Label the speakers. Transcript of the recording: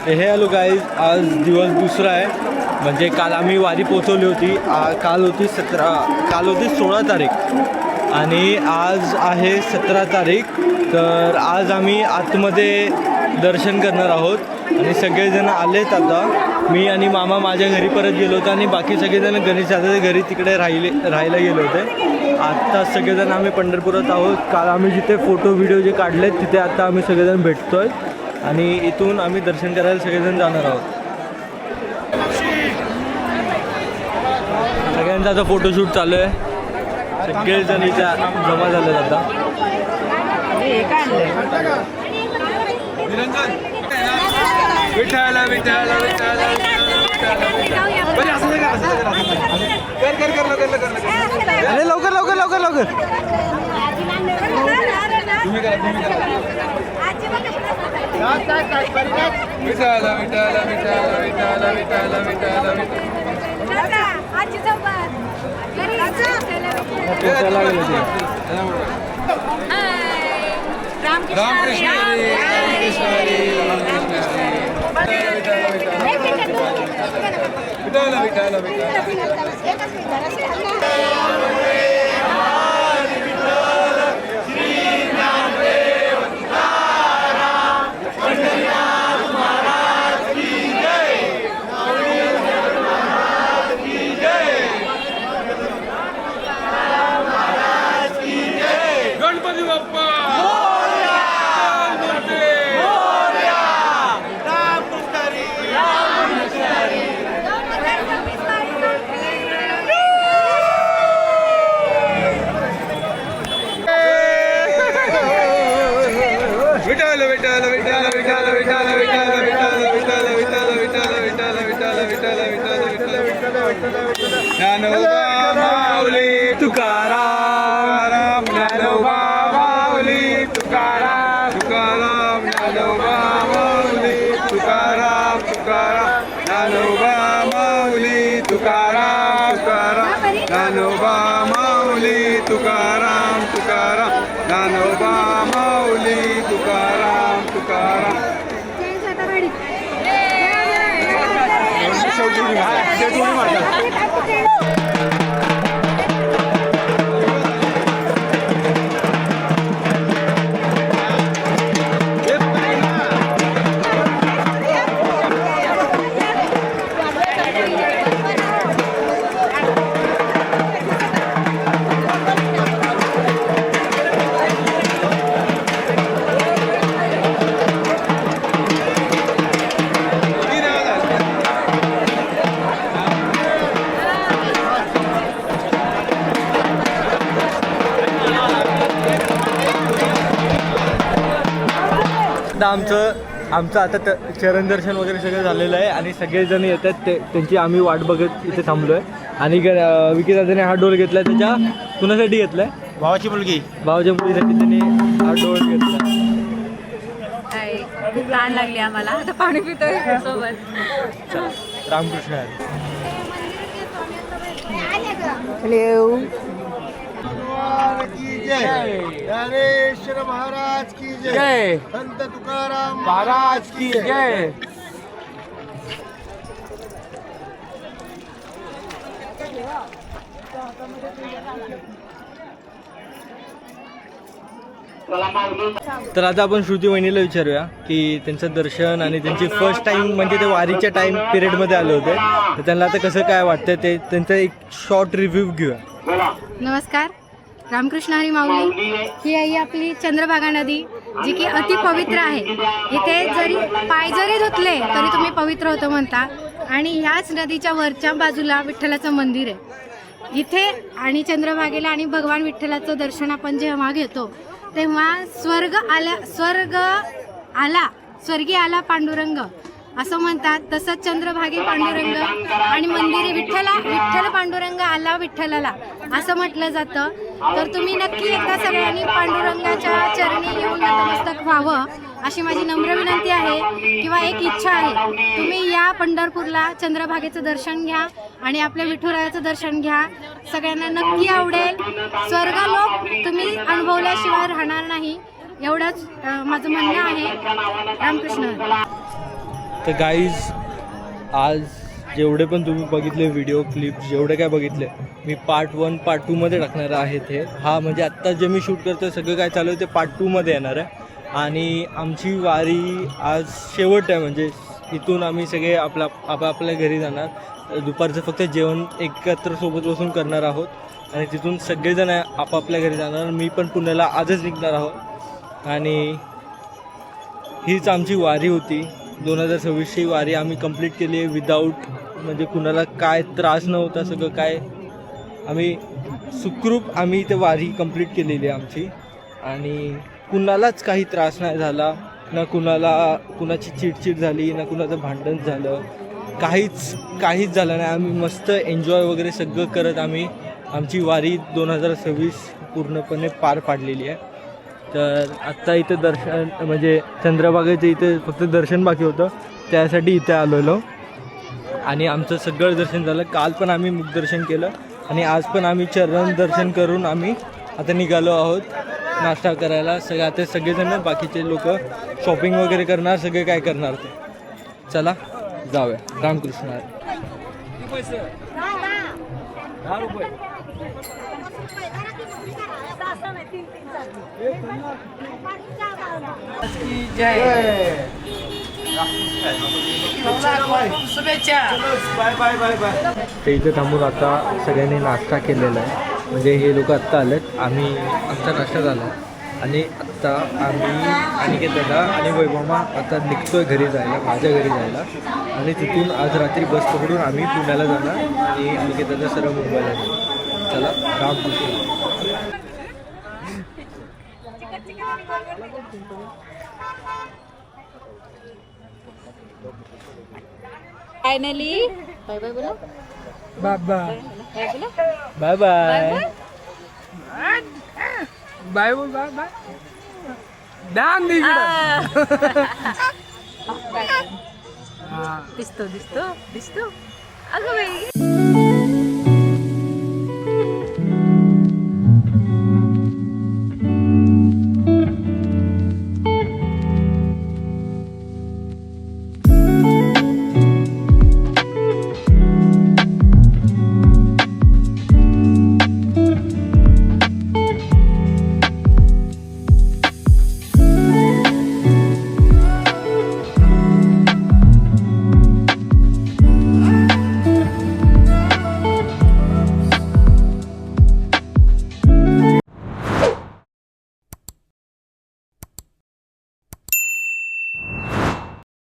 Speaker 1: हे hello guys, आज दिवस दुसरा आहे. म्हणजे काल आम्ही वारी पोचवली होती. काल होती 16 तारीख आणि आज आहे 17 तारीख. तर आज आम्ही आतमध्ये दर्शन करणार आहोत आणि सगळेजण आलेत. आता मी आणि मामा माझ्या घरी परत गेलो होतो आणि बाकी सगळेजण गणेशदादाच्या घरी तिकडे राहायला गेले होते. आत्ता सगळेजण आम्ही पंढरपुरात आहोत. काल आम्ही जिथे फोटो व्हिडिओ जे काढलेत तिथे आता आम्ही सगळेजण भेटतोय आणि इथून आम्ही दर्शन करायला सगळेजण जाणार आहोत. सगळ्यांचा आता फोटोशूट चालू आहे. सगळेजण इथे जमा झाले आता.
Speaker 2: विठाला विठाला विठाला
Speaker 1: अरे लवकर लवकर लवकर लवकर.
Speaker 2: विठाला विठाला विठाला विठाला विठाला विठाला रामकृष्ण हरी रामकृष्ण हरी विठाला विठाला विठाला गणपती बाप्पा विठाल विठाल विठाल विठाल विठाल विठाल विठाल विठाल विठाल विठाल विठाल विठाल विठाल विठाल ज्ञानोबा माऊली तुकाराम ज्ञानोबा माऊली तुकाराम तुकाराम ज्ञानोबा माऊली तुकाराम तुकाराम ज्ञानोबा माऊली तुकाराम तुकाराम ज्ञानोबा माऊली तुकाराम तुकाराम ज्ञानोबा माऊली तुकाराम तुकाराम.
Speaker 1: आमचं आता चरण दर्शन वगैरे सगळं झालेलं आहे आणि सगळेजण येतात. त्यांची आम्ही वाट बघत इथे थांबलो आहे. आणि विकी दादाने हा डोल घेतला. त्याच्या कुणासाठी घेतला आहे?
Speaker 3: भावाची मुलगी.
Speaker 1: भावाच्या मुलीसाठी त्यांनी हा डोल घेतला.
Speaker 4: खूप लहान लागली आम्हाला. आता पाणी पितोय सोबत.
Speaker 1: रामकृष्ण हरी.
Speaker 3: ज्ञानेश्वर महाराज की जय. संत तुकाराम महाराज की जय.
Speaker 1: तर आता आपण श्रुती वहिनीला विचारूया की त्यांचं दर्शन आणि त्यांची फर्स्ट टाइम म्हणजे ते वारीच्या टाइम पिरियडमध्ये आले होते. तर त्यांना आता कसं काय वाटतं ते त्यांचा एक शॉर्ट रिव्ह्यू घेऊया.
Speaker 4: नमस्कार. रामकृष्ण हरी माऊली. ही आहे आपली चंद्रभागा नदी, जी की अति पवित्र आहे. इथे जरी पाय जरी धुतले तरी तुम्ही पवित्र होतं म्हणता. आणि ह्याच नदीच्या वरच्या बाजूला विठ्ठलाचं मंदिर आहे इथे. आणि चंद्रभागेला आणि भगवान विठ्ठलाचं दर्शन आपण जेव्हा घेतो तेव्हा स्वर्गी आला पांडुरंग असं म्हणतात. तसंच चंद्रभागे पांडुरंग आणि मंदिरे विठ्ठल पांडुरंग आला विठ्ठलाला असं म्हटलं जातं. तर तुम्ही नक्की एकदा सगळ्यांनी पांडुरंगाच्या चरणी येऊन नतमस्तक व्हावं अशी माझी नम्र विनंती आहे किंवा एक इच्छा आहे. तुम्ही या पंढरपूरला चंद्रभागेचं दर्शन घ्या आणि आपल्या विठुरायाचं दर्शन घ्या. सगळ्यांना नक्की आवडेल. स्वर्गलोक तुम्ही अनुभवल्याशिवाय राहणार नाही एवढंच माझं म्हणणं आहे. रामकृष्ण.
Speaker 1: तर गाईज आज जेवढे पण तुम्ही बघितले व्हिडिओ क्लिप जेवढे काय बघितले मी पार्ट 1 पार्ट 2मध्ये टाकणार आहे ते. हा म्हणजे आत्ता जे मी शूट करतो सगळं काय चालू आहे ते पार्ट 2मध्ये येणार आहे. आणि आमची वारी आज शेवट आहे, म्हणजे इथून आम्ही सगळे आपल्या घरी जाणार. दुपारचं फक्त जेवण एकत्र सोबत बसून करणार आहोत आणि तिथून सगळेजण आपापल्या घरी जाणार. मी पण पुण्याला आजच निघणार आहोत आणि हीच आमची वारी होती. 2026ची वारी आम्ही कंप्लीट केली आहे विदाऊट म्हणजे कुणाला काय त्रास नव्हता. सगळं काय आम्ही सुखरूप आम्ही ते वारी कंप्लीट केलेली आहे आमची आणि कुणालाच काही त्रास नाही झाला, ना कुणाची चिडचिड झाली, ना कुणाचं भांडण झालं, काहीच झालं नाही. आम्ही मस्त एन्जॉय वगैरे सगळं करत आम्ही आमची वारी 2026 पूर्णपणे पार पाडलेली आहे. तर आत्ता इथं दर्शन म्हणजे चंद्रभागेचं इथे फक्त दर्शन बाकी होतं, त्यासाठी इथे आलेलो आणि आमचं सगळं दर्शन झालं. काल पण आम्ही मुखदर्शन केलं आणि आज पण आम्ही चरण दर्शन करून आम्ही आता निघालो आहोत नाश्ता करायला. आता सगळेजण बाकीचे लोक शॉपिंग वगैरे करणार, सगळे काय करणार ते. चला जाऊया. रामकृष्ण हरी. ते इथे थांबून आता सगळ्यांनी नाश्ता केलेला आहे. म्हणजे हे लोक आत्ता आलेत, आमचा नाश्ता झाला आणि आत्ता आम्ही अनिकेत दादा आणि वैभवमा आता निघतोय घरी जायला, माझ्या घरी जायला. आणि तिथून आज रात्री बस पकडून आम्ही पुण्याला जाणार आणि अनिकेत दादा सरळ मुंबईला जाणार. चला रामकृष्ण.
Speaker 4: फायनली बाय बाय बोला.
Speaker 2: Bye bye
Speaker 1: bye bye
Speaker 2: bye बोल बाय बाय. डान
Speaker 4: दिसतो अगं बाई.